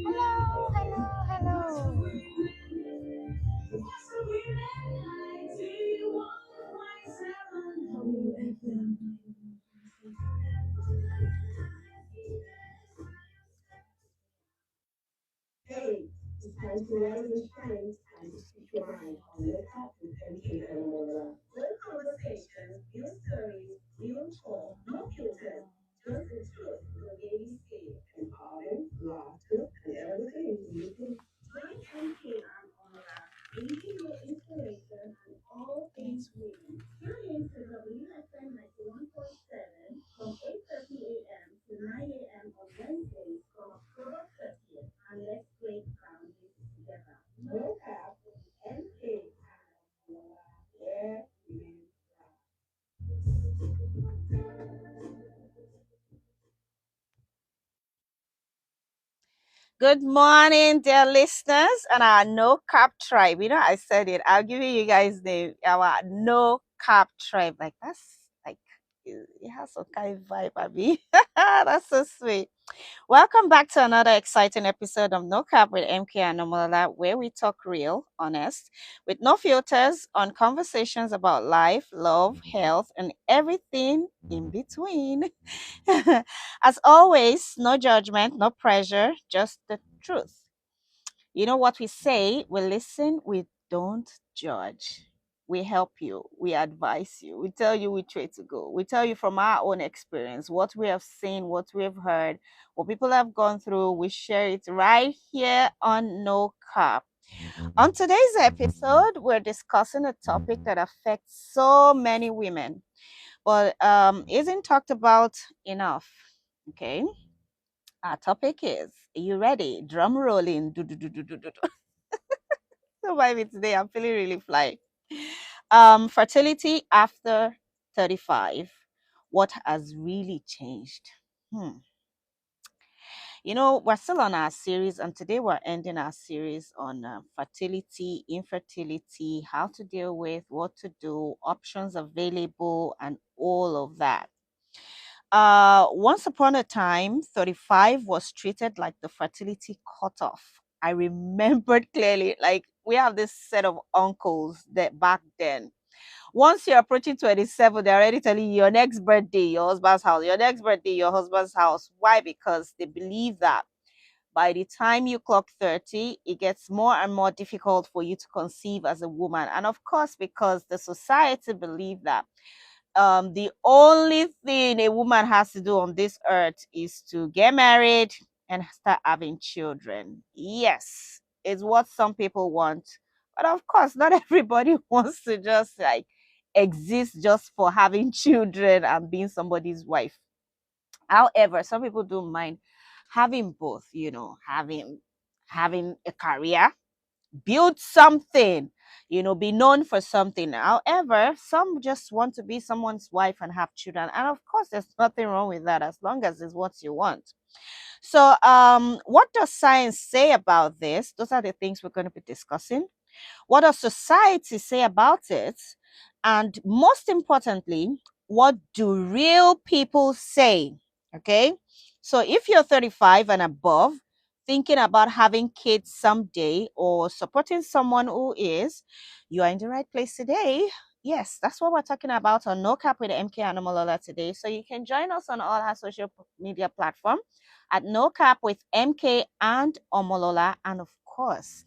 Hello, hello, hello. Good morning, dear listeners, and our no cap tribe. You know, I said it. I'll give you guys the our no cap tribe. Like that's like it has some kind of vibe, Abby. That's so sweet. Welcome back to another exciting episode of No Cap with MK and Nomola, where we talk real, honest, with no filters on conversations about life, love, health, and everything in between. As always, no judgment, no pressure, just the truth. You know what we say? We listen, we don't judge. We help you, we advise you, we tell you which way to go. We tell you from our own experience what we have seen, what we have heard, what people have gone through. We share it right here on No Cap. On today's episode, we're discussing a topic that affects so many women, but isn't talked about enough. Okay, our topic is, are you ready? Drum rolling. Do, do, do, do, do, do, do. So by me today, I'm feeling really fly. Fertility after 35. What has really changed? Hmm. You know, we're still on our series, and today we're ending our series on fertility, infertility, how to deal with, what to do, options available, and all of that. Once upon a time, 35 was treated like the fertility cutoff. I remembered clearly, like we have this set of uncles that back then. Once you're approaching 27, they're already telling you your next birthday, your husband's house, your next birthday, your husband's house. Why? Because they believe that by the time you clock 30, it gets more and more difficult for you to conceive as a woman. And of course, because the society believe that the only thing a woman has to do on this earth is to get married and start having children. Yes, it's what some people want. But of course, not everybody wants to just like exist just for having children and being somebody's wife. However, some people don't mind having both, having a career, build something, be known for something. However, some just want to be someone's wife and have children. And of course, there's nothing wrong with that as long as it's what you want. So, what does science say about this? Those are the things we're going to be discussing. What does society say about it? And most importantly, what do real people say? Okay. So if you're 35 and above, thinking about having kids someday or supporting someone who is, you are in the right place today. Yes, that's what we're talking about on No Cap with MK and Omolola today. So you can join us on all our social media platform at No Cap with MK and Omolola. And of course,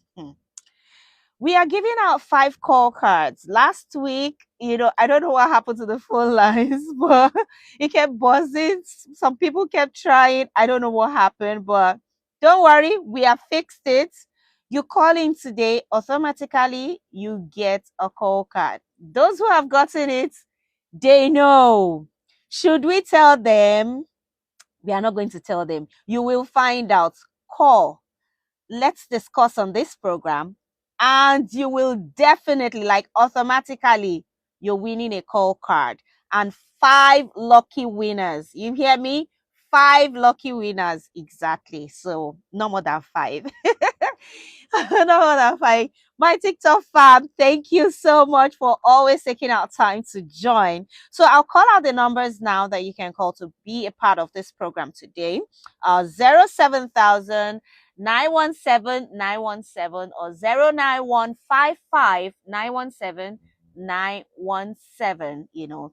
we are giving out 5 call cards. Last week, I don't know what happened to the phone lines, but it kept buzzing. Some people kept trying. I don't know what happened, but don't worry, we have fixed it. You call in today, automatically you get a call card. Those who have gotten it, they know. Should we tell them? We are not going to tell them. You will find out. Call, let's discuss on this program, and you will definitely, like, automatically, you're winning a call card and 5 lucky winners. You hear me? 5 lucky winners, exactly. So no more than five. No more than five. My TikTok fam, thank you so much for always taking out time to join. So I'll call out the numbers now that you can call to be a part of this program today. 07000 917 or 09155 917 917,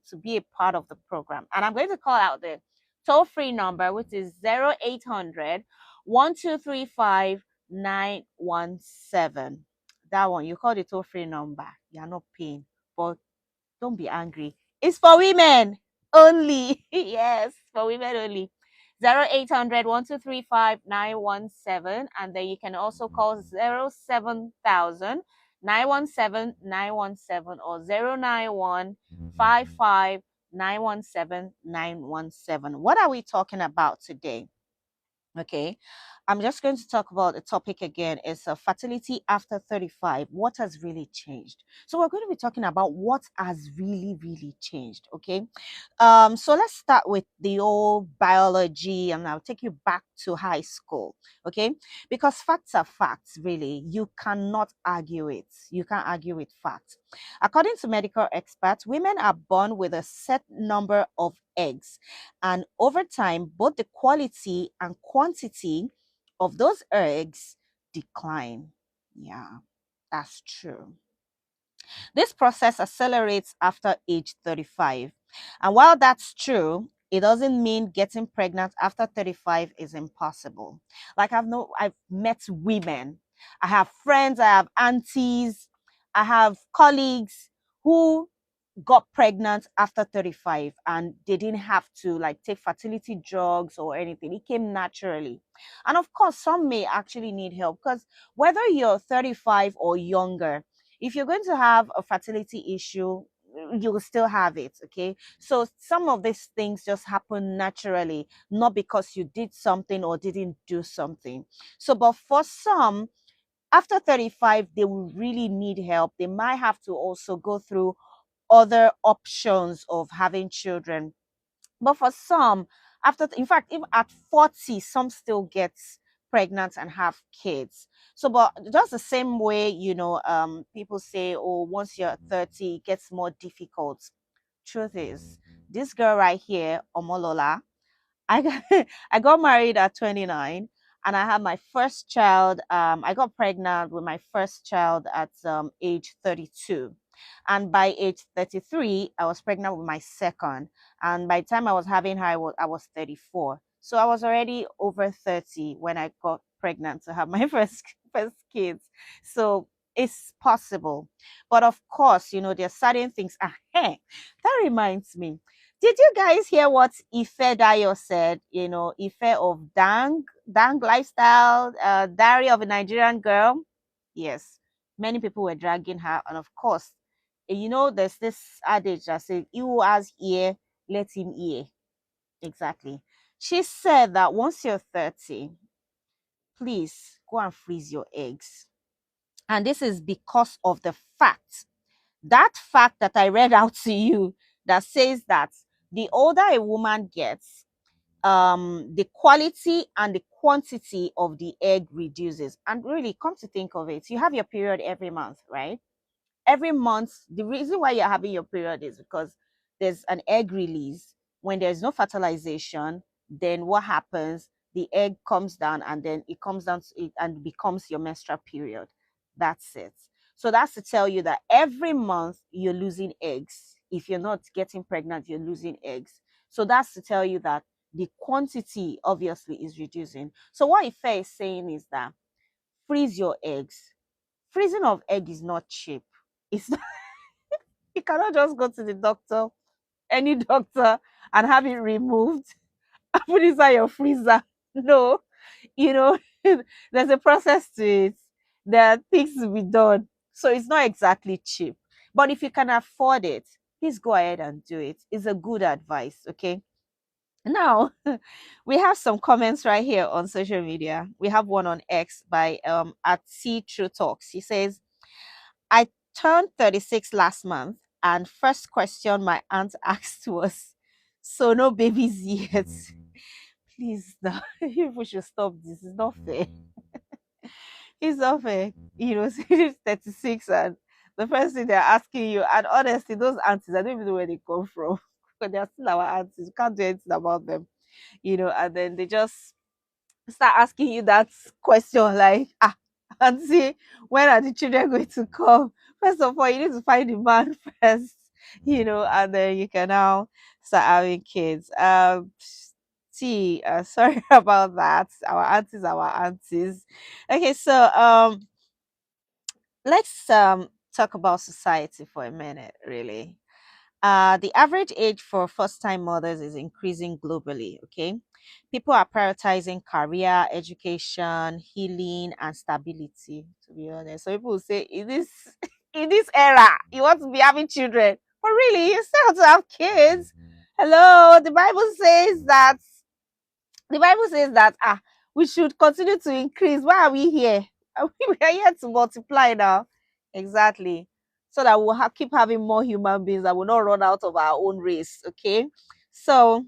to be a part of the program. And I'm going to call out the toll-free number, which is 0800 1235 917. That one, you call the toll-free number. You're not paying, but don't be angry. It's for women only. Yes, for women only. 0800 1235 917, and then you can also call 07000 917 917 or 09155 917 917. What are we talking about today? Okay, I'm just going to talk about the topic again. It's fertility after 35. What has really changed? So we're going to be talking about what has really, really changed. Okay, so let's start with the old biology, and I'll take you back to high school. Okay, because facts are facts. Really, you cannot argue it. You can't argue with facts. According to medical experts, women are born with a set number of eggs, and over time, both the quality and quantity of those eggs decline. Yeah, that's true. This process accelerates after age 35. And while that's true, it doesn't mean getting pregnant after 35 is impossible. Like I've met women, I have friends, I have aunties, I have colleagues who got pregnant after 35, and they didn't have to like take fertility drugs or anything. It came naturally. And of course, some may actually need help, because whether you're 35 or younger, if you're going to have a fertility issue, you will still have it. Okay, so some of these things just happen naturally, not because you did something or didn't do something. So but for some, after 35, they will really need help. They might have to also go through other options of having children. But for some, in fact, even at 40, some still get pregnant and have kids. So, but just the same way, people say, oh, once you're 30, it gets more difficult. Truth is, this girl right here, Omolola, I got, I got married at 29, and I had my first child. I got pregnant with my first child at age 32. And by age 33, I was pregnant with my second. And by the time I was having her, I was 34. So I was already over 30 when I got pregnant to have my first kids. So it's possible. But of course, there are certain things. Hey, that reminds me, did you guys hear what Ife Dayo said? Ife of Dang Lifestyle, Diary of a Nigerian Girl. Yes, many people were dragging her, and of course, there's this adage that says, "He who has ear, let him hear." Exactly. She said that once you're 30, please go and freeze your eggs. And this is because of the fact, that fact that I read out to you, that says that the older a woman gets, the quality and the quantity of the egg reduces. And really, come to think of it, you have your period every month, right? Every month, the reason why you're having your period is because there's an egg release. When there's no fertilization, then what happens? The egg comes down, and then it comes down to it and becomes your menstrual period. That's it. So that's to tell you that every month you're losing eggs. If you're not getting pregnant, you're losing eggs. So that's to tell you that the quantity obviously is reducing. So what Ife is saying is that freeze your eggs. Freezing of egg is not cheap. It's not, you cannot just go to the doctor, any doctor, and have it removed and put it inside your freezer. No, you know, there's a process to it. There are things to be done. So it's not exactly cheap. But if you can afford it, please go ahead and do it. It's a good advice. Okay. Now, we have some comments right here on social media. We have one on X by at C True Talks. He says, I turned 36 last month, and first question my aunt asked was, so no babies yet? Please, now, people should stop this. It's not fair. It's not fair. You know, she's 36, and the first thing they're asking you, and honestly, those aunties, I don't even know where they come from, but they're still our aunties. You can't do anything about them, and then they just start asking you that question like, auntie, when are the children going to come? First of all, you need to find the man first, and then you can now start having kids. Sorry about that. Our aunties. Okay, so let's talk about society for a minute, really. The average age for first time mothers is increasing globally. Okay. People are prioritizing career, education, healing, and stability, to be honest. So people will say, in this in this era, you want to be having children. But really, you still have to have kids. Hello, the Bible says that we should continue to increase. Why are we here? We are here to multiply now. Exactly. So that we'll keep having more human beings that will not run out of our own race. Okay. So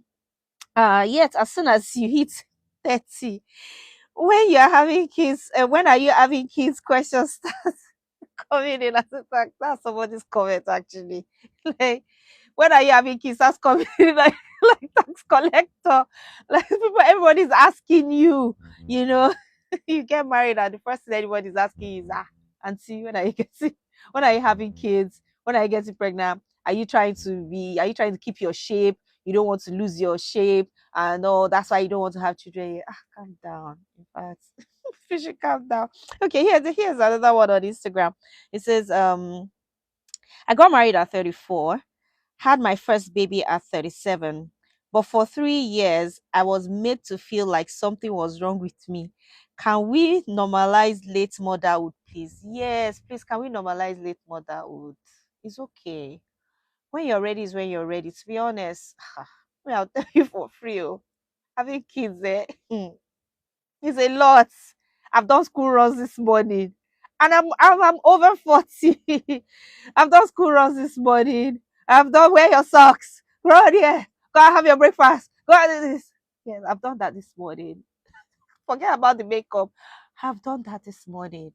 yet as soon as you hit 30, when you're having kids, when are you having kids? Questions start coming in. That's somebody's comment actually. Like, when are you having kids? That's coming like tax collector. Like people, everybody's asking you, you know, you get married and the first thing anybody's asking you is, auntie, when are you having kids? When are you getting pregnant? Are you trying to keep your shape? You don't want to lose your shape. And no, that's why you don't want to have children. Calm down. In fact, you should calm down. Okay, here's another one on Instagram. It says, I got married at 34, had my first baby at 37, but for 3 years, I was made to feel like something was wrong with me. Can we normalize late motherhood, please? Yes, please, can we normalize late motherhood? It's okay. When you're ready is when you're ready. To be honest, I'll tell you for free. Having kids, it's a lot. I've done school runs this morning, and I'm over 40. I've done school runs this morning. I've done wear your socks. Run here. Go and have your breakfast. Go and do this. Yes, I've done that this morning. Forget about the makeup. I've done that this morning.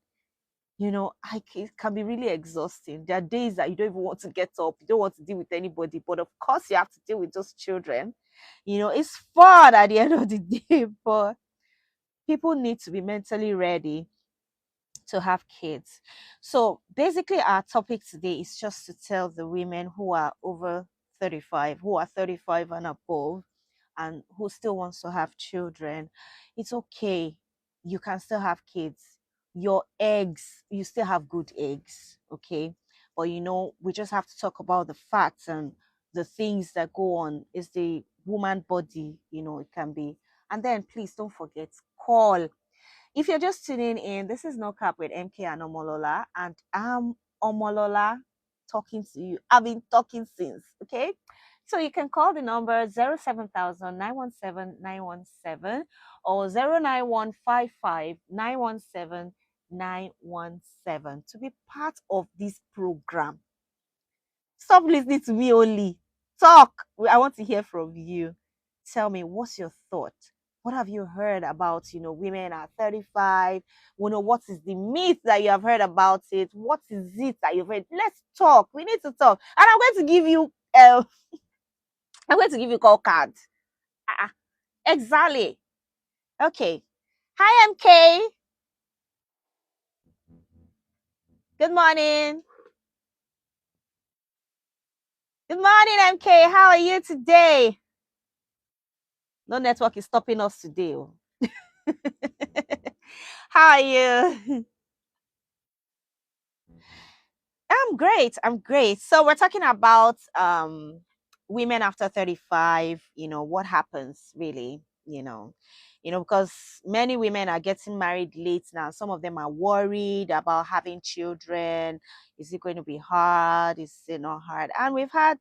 It can be really exhausting. There are days that you don't even want to get up. You don't want to deal with anybody, but of course you have to deal with those children. It's fun at the end of the day, but people need to be mentally ready to have kids. So basically, our topic today is just to tell the women who are over 35, who are 35 and above, and who still wants to have children. It's okay. You can still have kids. Your eggs, you still have good eggs, okay? But we just have to talk about the facts and the things that go on. Is the woman body, it can be. And then please don't forget, call. If you're just tuning in, this is No Cap with MK and Omolola, and I'm Omolola talking to you. I've been talking since, okay? So you can call the number 07000 or 09155 to be part of this program. Stop listening to me only. Talk. I want to hear from you. Tell me, what's your thought? What have you heard about, women at 35? What is the myth that you have heard about it? What is it that you've heard? Let's talk. We need to talk. And I'm going to give you call card. Uh-uh. Exactly. Okay. Hi, MK. Good morning. Good morning, MK. How are you today? No network is stopping us today. Oh. How are you? I'm great. I'm great. So we're talking about women after 35, what happens really, because many women are getting married late now. Some of them are worried about having children. Is it going to be hard? Is it not hard? And we've had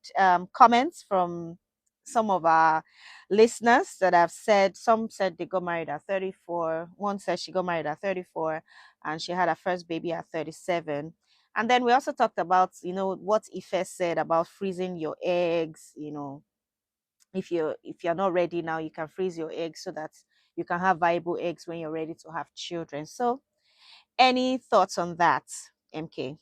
comments from some of our listeners that have said, some said they got married at 34. One said she got married at 34 and she had her first baby at 37. And then we also talked about, what Ife said about freezing your eggs. If you're not ready now, you can freeze your eggs so that you can have viable eggs when you're ready to have children. So, any thoughts on that, MK?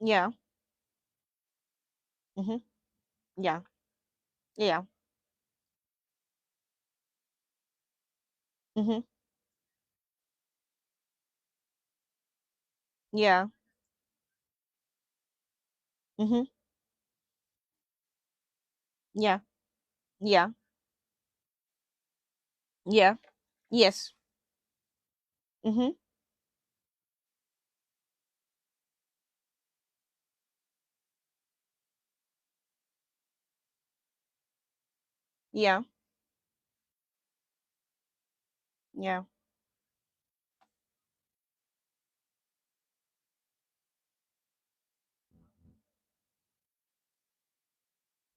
Yeah. Mm-hmm. Yeah. Yeah. Mm-hmm. Yeah. Mm-hmm. Yeah. Yeah. Yeah. Yes. Mm-hmm. Yeah. Yeah.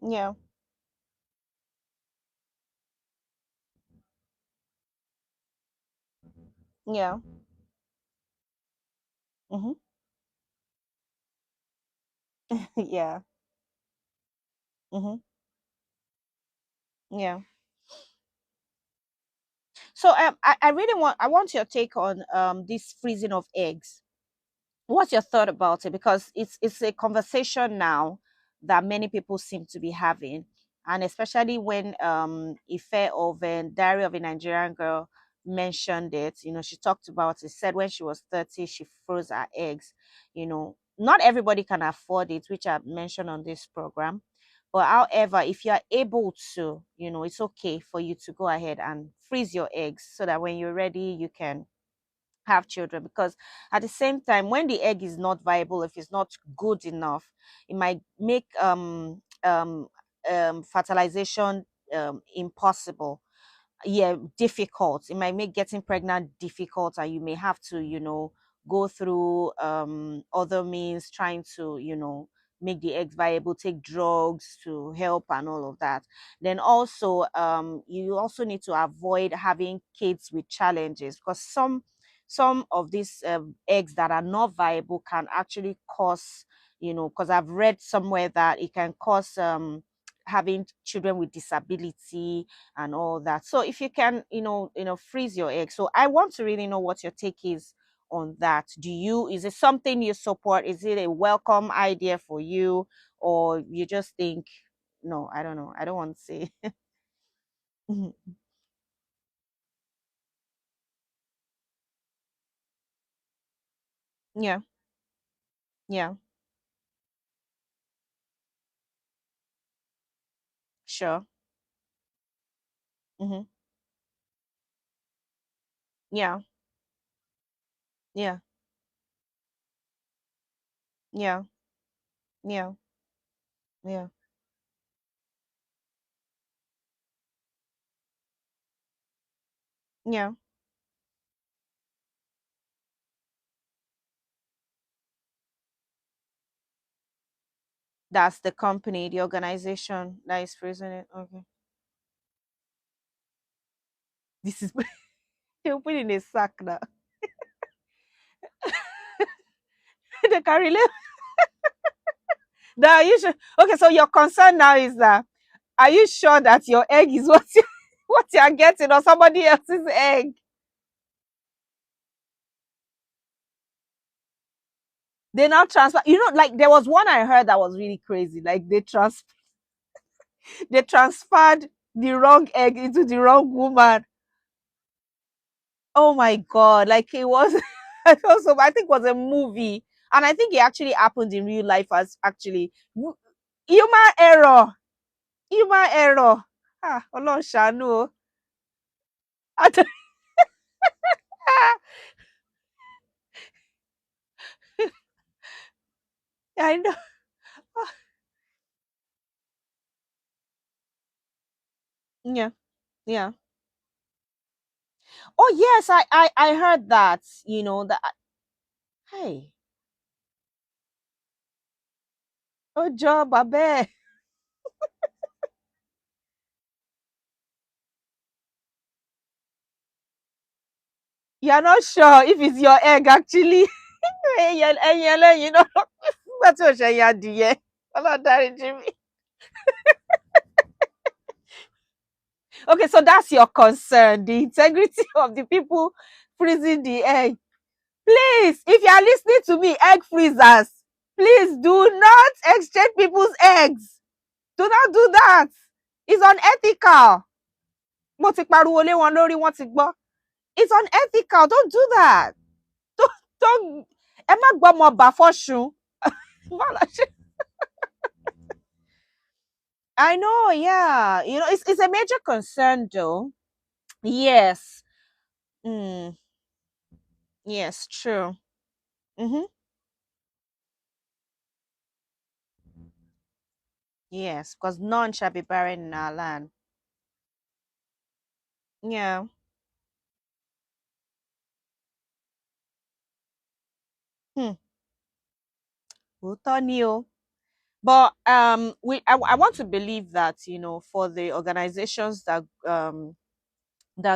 Yeah. Yeah. Mm-hmm. Yeah. Mm-hmm. Yeah. So I really want your take on this freezing of eggs. What's your thought about it? Because it's a conversation now that many people seem to be having, and especially when Ife of Diary of a Nigerian Girl mentioned it. She talked about it. Said when she was 30, she froze her eggs. Not everybody can afford it, which I mentioned on this program. But however, if you are able to, it's okay for you to go ahead and freeze your eggs so that when you're ready, you can have children. Because at the same time, when the egg is not viable, if it's not good enough, it might make fertilization impossible. Yeah, difficult. It might make getting pregnant difficult, and you may have to, go through other means trying to, make the eggs viable, take drugs to help and all of that. Then also you also need to avoid having kids with challenges, because some of these eggs that are not viable can actually cause, because I've read somewhere that it can cause having children with disability and all that. So if you can, freeze your egg. So I want to really know what your take is on that. Is it something you support? Is it a welcome idea for you? Or you just think, no, I don't know. I don't want to say. Mhm. Yeah, yeah, sure. Hmm. Yeah, yeah, yeah, yeah, yeah, Yeah. That's the company, the organization that is freezing it. Okay. This is they put it in a sack now. They carry now you should okay, so your concern now is that are you sure that your egg is what you what you are getting or somebody else's egg? They now transfer. You know, like there was one I heard that was really crazy. Like they transferred the wrong egg into the wrong woman. Oh my god! Like it was. Also, I think it was a movie, and I think it actually happened in real life as actually human error. Human error. Ah, Ọlọ́run ṣàánú o. I don't- I know. Yeah, yeah. Oh yes, I heard that. You know that. Hey, oh job, I bet. You're not sure if it's your egg actually. Ẹyin ẹlẹ́yin náà nígbà tí ò ṣe ẹyin adìyẹ. Ọlọ́run dáríjì mí. Okay, so that's your concern, the integrity of the people freezing the egg. Please, if you are listening to me, egg freezers, please do not exchange people's eggs. Do not do that. It's unethical. Mo ti pariwo lé wọn lórí, wọ́n ti gbọ́. It's unethical. Don't do that. Don't. Ẹ má gbọ́mọ bà fọ́ṣun. I know, yeah. You know, it's a major concern though. Yes. Mm, yes, true. Mm-hmm. Yes, because none shall be barren in our land. Yeah. Hmm. Òótọ́ ni o. But I want to believe that, you know, for the organizations that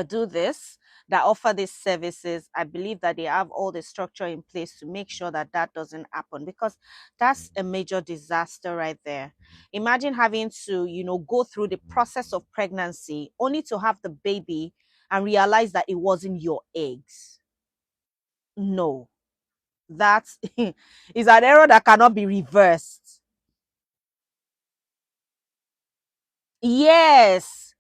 do this, that offer these services, I believe that they have all the structure in place to make sure that that doesn't happen because that's a major disaster right there. Imagine having to, you know, go through the process of pregnancy only to have the baby and realize that it wasn't your eggs. No, that is an error that cannot be reversed. Yes.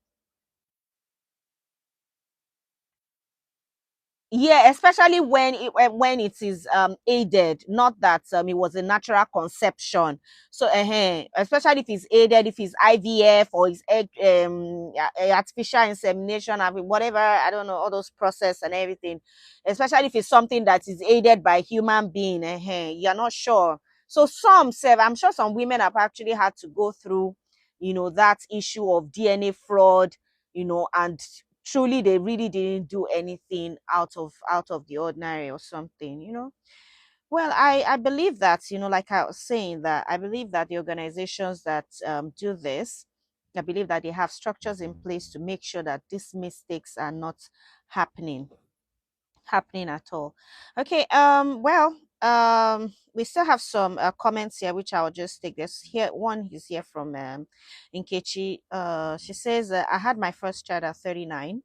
Yeah, especially when it is aided, not that it was a natural conception. So especially if it's aided, if it's IVF or it's artificial insemination, I mean, whatever, I don't know, all those process and everything. Especially if it's something that is aided by human being, you're not sure. So some say, I'm sure some women have actually had to go through, you know, that issue of DNA fraud, you know, and truly they really didn't do anything out of the ordinary or something, you know. Well, I believe that, you know, like I was saying, that I believe that the organizations that do this, I believe that they have structures in place to make sure that these mistakes are not happening happening at all. Okay, well, we still have some comments here which I'll just take. This here one is here from Inkechi. She says, I had my first child at 39.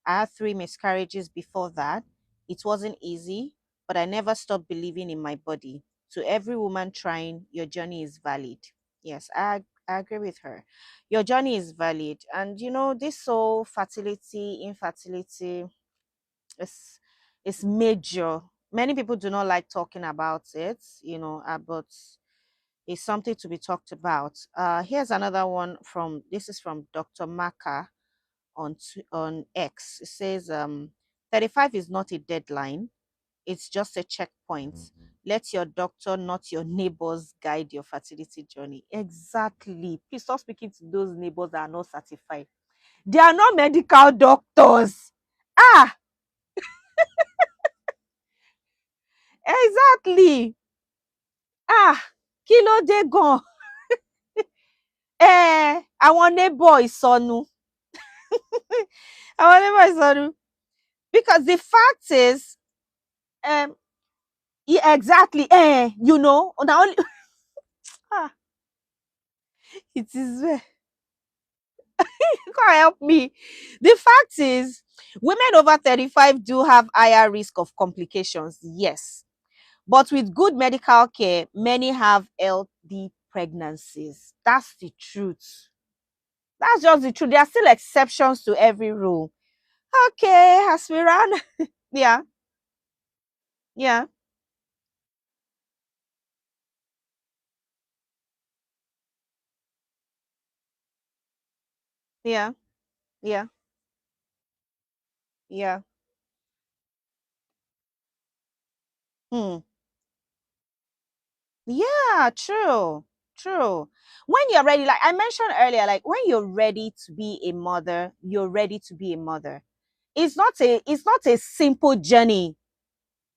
I had three miscarriages before that. It wasn't easy, but I never stopped believing in my body. To every woman trying, your journey is valid. Yes, I agree with her. Your journey is valid. And you know, this whole fertility, infertility, it's major. Many people do not like talking about it, you know, but it's something to be talked about. Here's another one from this is from Dr. Maka on X. It says 35 is not a deadline, it's just a checkpoint. Let your doctor, not your neighbors, guide your fertility journey. Exactly. Please stop speaking to those neighbors that are not certified. They are not medical doctors. Ah, exactly. Ah, kí ló dé gan? Àwọn neighbor ìsọnù. Àwọn neighbor ìsọnù. Because the fact is, um, yeah, exactly. Now only ah, it is well. God help me. The fact is, women over 35 do have higher risk of complications, yes. But with good medical care, many have healthy pregnancies. That's the truth. That's just the truth. There are still exceptions to every rule. Okay, as we run. Yeah, yeah, yeah, yeah, yeah. Hmm. Yeah, true, true. When you're ready, like I mentioned earlier, like when you're ready to be a mother, you're ready to be a mother. It's not a simple journey.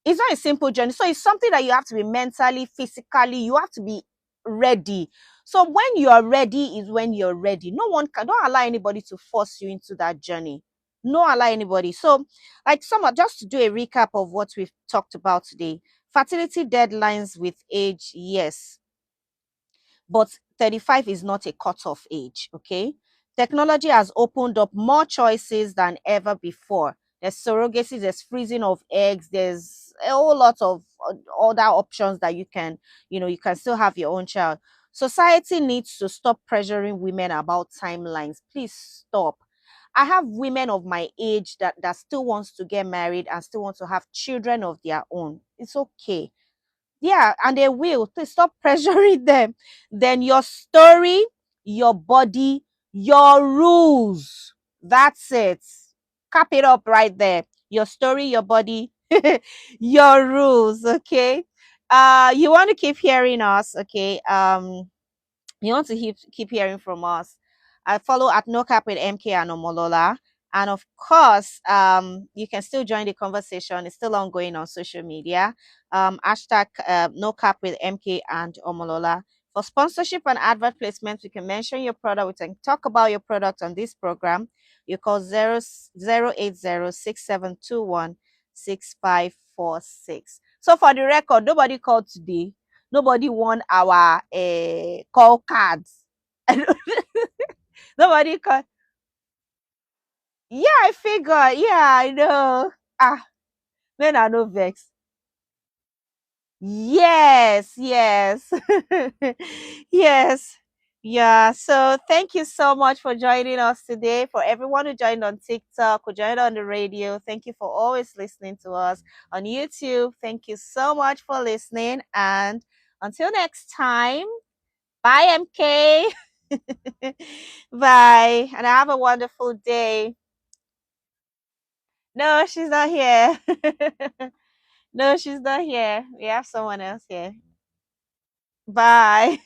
It's not a simple journey. So it's something that you have to be mentally, physically, you have to be ready. So when you are ready is when you're ready. No one can don't allow anybody to force you into that journey. No allow anybody. So like just to do a recap of what we've talked about today. Fertility deadlines with age, yes, but 35 is not a cutoff age, okay? Technology has opened up more choices than ever before. There's surrogacy, there's freezing of eggs, there's a whole lot of other options that you can still have your own child. Society needs to stop pressuring women about timelines. Please stop. I have women of my age that still wants to get married and still want to have children of their own. It's okay. Yeah, and they will. Please stop pressuring them. Then your story, your body, your rules. That's it. Cap it up right there. Your story, your body, your rules. Okay. You want to keep hearing us, okay? You want to keep hearing from us, I follow at No Cap with MK and Omolola. And of course, you can still join the conversation. It's still ongoing on social media. Hashtag No Cap with MK and Omolola. For sponsorship and advert placement, you can mention your product. We can talk about your product on this program. You call 08067216546. So for the record, nobody called today. Nobody won our call cards. Nobody called. Yeah, I figure. Yeah, I know. Ah, men are no vex. Yes, yes. Yes. Yeah. So thank you so much for joining us today. For everyone who joined on TikTok, who joined on the radio, thank you for always listening to us on YouTube. Thank you so much for listening. And until next time, bye, MK. Bye. And have a wonderful day. No, she's not here. No, she's not here. We have someone else here. Bye.